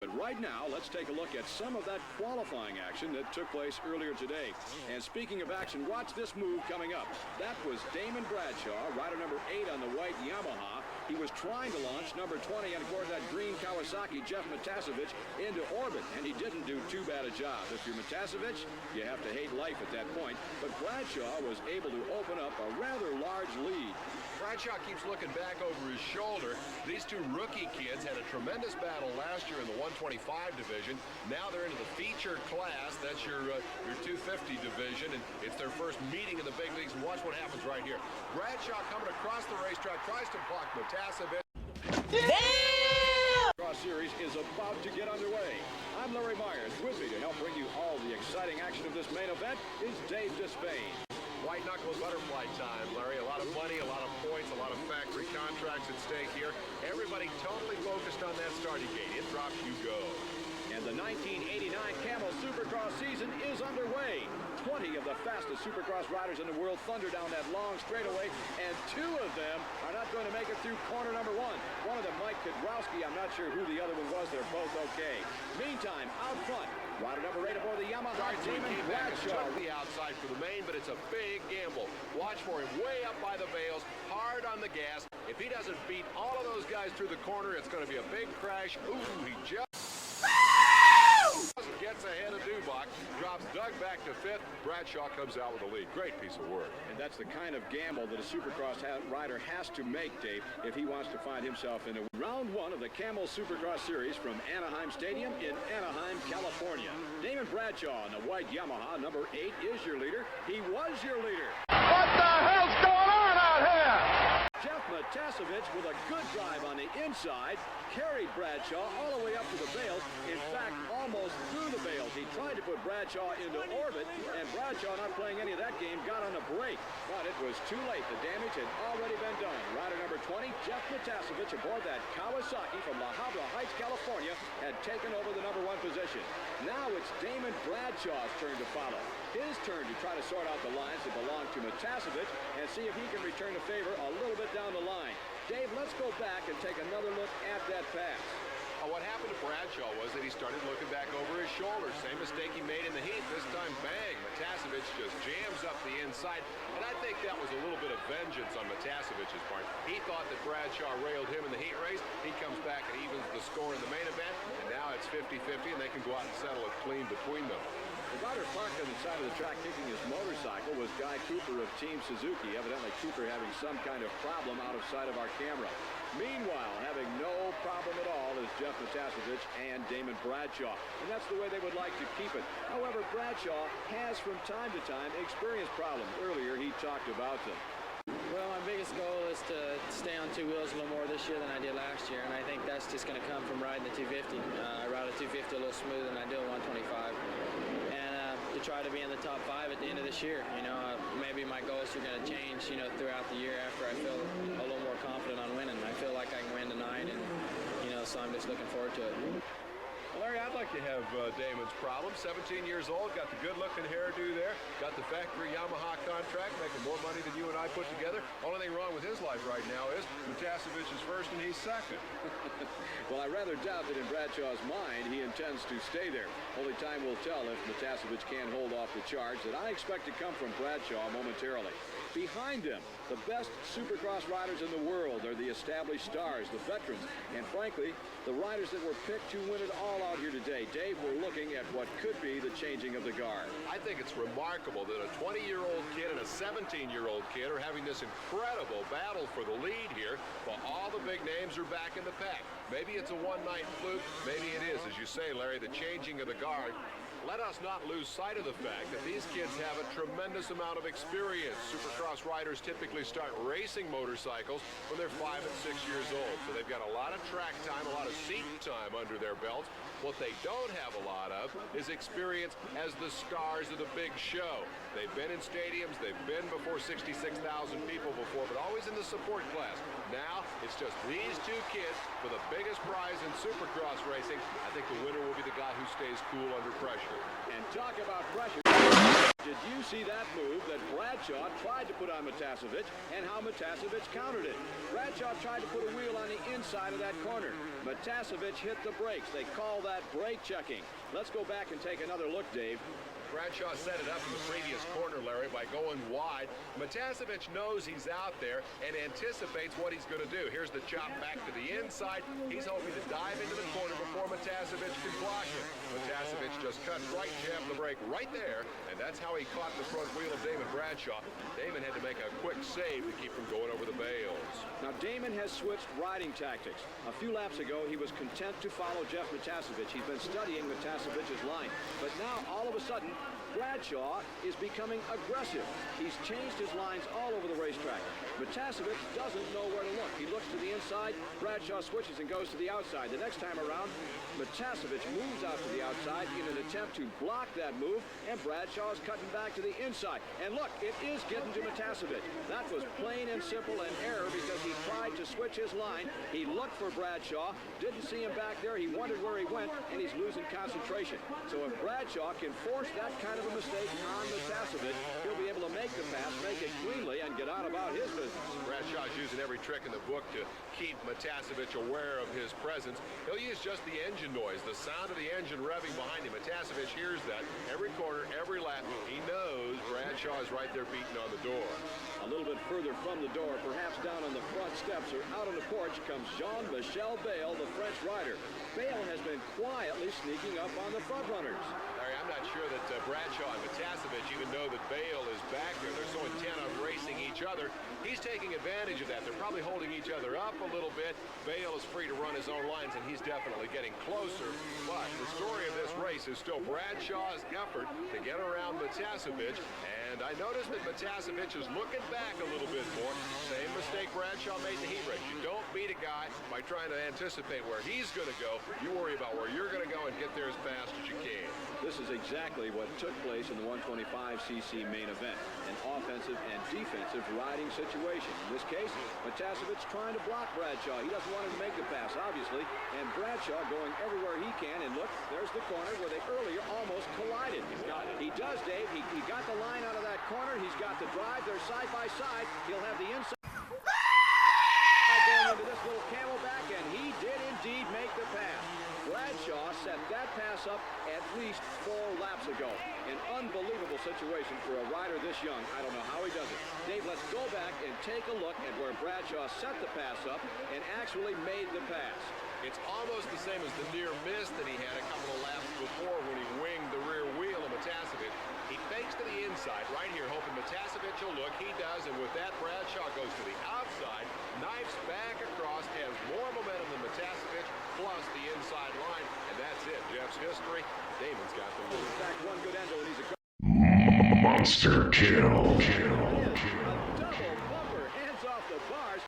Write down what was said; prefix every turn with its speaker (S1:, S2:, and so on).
S1: But right now, let's take a look at some of that qualifying action that took place earlier today. And speaking of action, watch this move coming up. That was Damon Bradshaw, rider number 8 on the white Yamaha. He was trying to launch number 20, and of course that green Kawasaki, Jeff Motacevich, into orbit, and he didn't do too bad a job. If you're Motacevich, you have to hate life at that point. But Bradshaw was able to open up a rather large lead.
S2: Bradshaw keeps looking back over his shoulder. These two rookie kids had a tremendous battle last year in the 125 division. Now they're into the feature class. That's your 250 division, and it's their first meeting in the big leagues. And watch what happens right here. Bradshaw coming across the racetrack, tries to block Motacevich.
S1: Damn! Cross series is about to get underway. I'm Larry Myers. With me to help bring you all the exciting action of this main event is Dave Despain.
S2: White knuckle butterfly time, Larry. A lot of money, a lot of points, a lot of factory contracts at stake here. Everybody totally focused on that starting gate. It drops, you go.
S1: And the 1989 Camel Supercross season is underway. 20 of the fastest Supercross riders in the world thunder down that long straightaway, and 2 of them are not going to make it through corner number 1. One of them, Mike Kudrowski. I'm not sure who the other one was. They're both okay. Meantime, out front, rider number 8 aboard the Yamaha, Damon Bradshaw.
S2: The outside for the main, but it's a big gamble. Watch for him way up by the bales, hard on the gas. If he doesn't beat all of those guys through the corner, it's going to be a big crash. Ooh, he just gets ahead of Dubach, drops Doug back to 5th. Bradshaw comes out with a lead. Great piece of work.
S1: And that's the kind of gamble that a Supercross rider has to make, Dave, if he wants to find himself in round 1 of the Camel Supercross Series from Anaheim Stadium in Anaheim, California. Damon Bradshaw on the white Yamaha, number 8, is your leader. He was your leader.
S3: What the hell's going on out here?
S1: Jeff Motacevich, with a good drive on the inside, carried Bradshaw all the way up to the bales. In fact, almost through the bales. He tried to put Bradshaw into orbit, and Bradshaw, not playing any of that game, got on a break. But it was too late. The damage had already been done. Rider number 20, Jeff Motacevich, aboard that Kawasaki from La Habra Heights, California, had taken over the number 1 position. Now it's Damon Bradshaw's turn to follow. His turn to try to sort out the lines that belong to Motacevich and see if he can return the favor a little bit down the line. Dave, let's go back and take another look at that pass.
S2: What happened to Bradshaw was that he started looking back over his shoulder. Same mistake he made in the heat. This time, bang, Motacevich just jams up the inside. And I think that was a little bit of vengeance on Motacevich's part. He thought that Bradshaw railed him in the heat race. He comes back and evens the score in the main event. And now it's 50-50, and they can go out and settle it clean between them.
S1: The rider parked on the side of the track kicking his motorcycle was Guy Cooper of Team Suzuki. Evidently, Cooper having some kind of problem out of sight of our camera. Meanwhile, having no problem at all is Jeff Motacevich and Damon Bradshaw. And that's the way they would like to keep it. However, Bradshaw has from time to time experienced problems. Earlier, he talked about them.
S4: Well, my biggest goal is to stay on 2 wheels a little more this year than I did last year, and I think that's just going to come from riding the 250. I ride a 250 a little smoother than I do a 125. And to try to be in the top 5 at the end of this year. Maybe my goals are going to change, throughout the year after I feel a little more confident on winning. I feel like I can win tonight, and, so I'm just looking forward to it.
S2: Larry, I'd like to have Damon's problem. 17 years old, got the good-looking hairdo there, got the factory Yamaha contract, making more money than you and I put together. Only thing wrong with his life right now is Motacevich is first and he's second.
S1: Well, I rather doubt that in Bradshaw's mind he intends to stay there. Only time will tell if Motacevich can hold off the charge that I expect to come from Bradshaw momentarily. Behind them, the best Supercross riders in the world are the established stars, the veterans, and frankly, the riders that were picked to win it all out here today. Dave, we're looking at what could be the changing of the guard.
S2: I think it's remarkable that a 20-year-old kid and a 17-year-old kid are having this incredible battle for the lead here, while all the big names are back in the pack. Maybe it's a one-night fluke. Maybe it is, as you say, Larry, the changing of the guard. Let us not lose sight of the fact that these kids have a tremendous amount of experience. Supercross riders typically start racing motorcycles when they're 5 and 6 years old. So they've got a lot of track time, a lot of seat time under their belts. What they don't have a lot of is experience as the stars of the big show. They've been in stadiums, they've been before 66,000 people before, but always in the support class. Now, it's just these 2 kids for the biggest prize in Supercross racing. I think the winner will be the guy who stays cool under pressure.
S1: And talk about pressure. Did you see that move that Bradshaw tried to put on Matiasevich and how Matiasevich countered it? Bradshaw tried to put a wheel on the inside of that corner. Matiasevich hit the brakes. They call that brake checking. Let's go back and take another look, Dave.
S2: Bradshaw set it up in the previous corner, Larry, by going wide. Matiasevich knows he's out there and anticipates what he's going to do. Here's the chop back to the inside. He's hoping to dive into the corner before Matiasevich can block him. Matiasevich just cuts right, jammed the brake right there, and that's how he caught the front wheel of Damon Bradshaw. Damon had to make a quick save to keep from going over the bales.
S1: Now, Damon has switched riding tactics. A few laps ago, he was content to follow Jeff Matiasevich. He's been studying Matiasevich's line. But now, all of a sudden, Bradshaw is becoming aggressive. He's changed his lines all over the racetrack. Matiasevich doesn't know where to look. He looks to the inside, Bradshaw switches and goes to the outside. The next time around, Matiasevich moves out to the outside in an attempt to block that move, and Bradshaw is cutting back to the inside. And look, it is getting to Matiasevich. That was plain and simple an error because he tried to switch his line. He looked for Bradshaw, didn't see him back there. He wondered where he went, and he's losing concentration. So if Bradshaw can force that kind of a mistake on Matiasevich, he'll be able to make the pass, make it cleanly, and get on about his business.
S2: Bradshaw's using every trick in the book to keep Matiasevich aware of his presence. He'll use just the engine noise, the sound of the engine revving behind him. Matiasevich hears that every corner, every lap. He knows Bradshaw is right there beating on the door.
S1: A little bit further from the door, perhaps down on the front steps or out on the porch, comes Jean-Michel Bayle, the French rider. Bayle has been quietly sneaking up on the front runners.
S2: Larry, I'm not sure that Bradshaw and Matiasevich even know that Bayle is back there. They're so intent on racing each other. He's taking advantage of that. They're probably holding each other up a little bit. Bayle is free to run his own lines, and he's definitely getting closer. But the story of this race is still Bradshaw's effort to get around Matiasevich. And I noticed that Matiasevich is looking back a little bit more. Same mistake Bradshaw made in the heat race. You don't beat a guy by trying to anticipate where he's going to go. You worry about where you're going to go and get there as fast as you can.
S1: This is exactly what took place in the 125cc main event, an offensive and defensive riding situation. In this case, Matiasevich trying to block Bradshaw. He doesn't want him to make the pass, obviously, and Bradshaw going everywhere he can. And look, there's the corner where they earlier almost collided. He does, Dave. He got the line out of that corner. He's got the drive. They're side by side. He'll have the inside going into this little camelback, and he did indeed make the pass. Bradshaw set that pass up at least 4 laps ago. An unbelievable situation for a rider this young. I don't know how he does it. Dave, let's go back and take a look at where Bradshaw set the pass up and actually made the pass.
S2: It's almost the same as the near miss that he had a couple of laps before when he winged the rear wheel of Matiasevich. He fakes to the inside right here, hoping Matiasevich will look. He does, and with that, Bradshaw goes to the outside, knifes back across, has more momentum than Matiasevich, plus the inside line, and that's it. Jeff's history. Damon's got the lead.
S1: In fact, one good endo, and he's a
S3: Monster kill.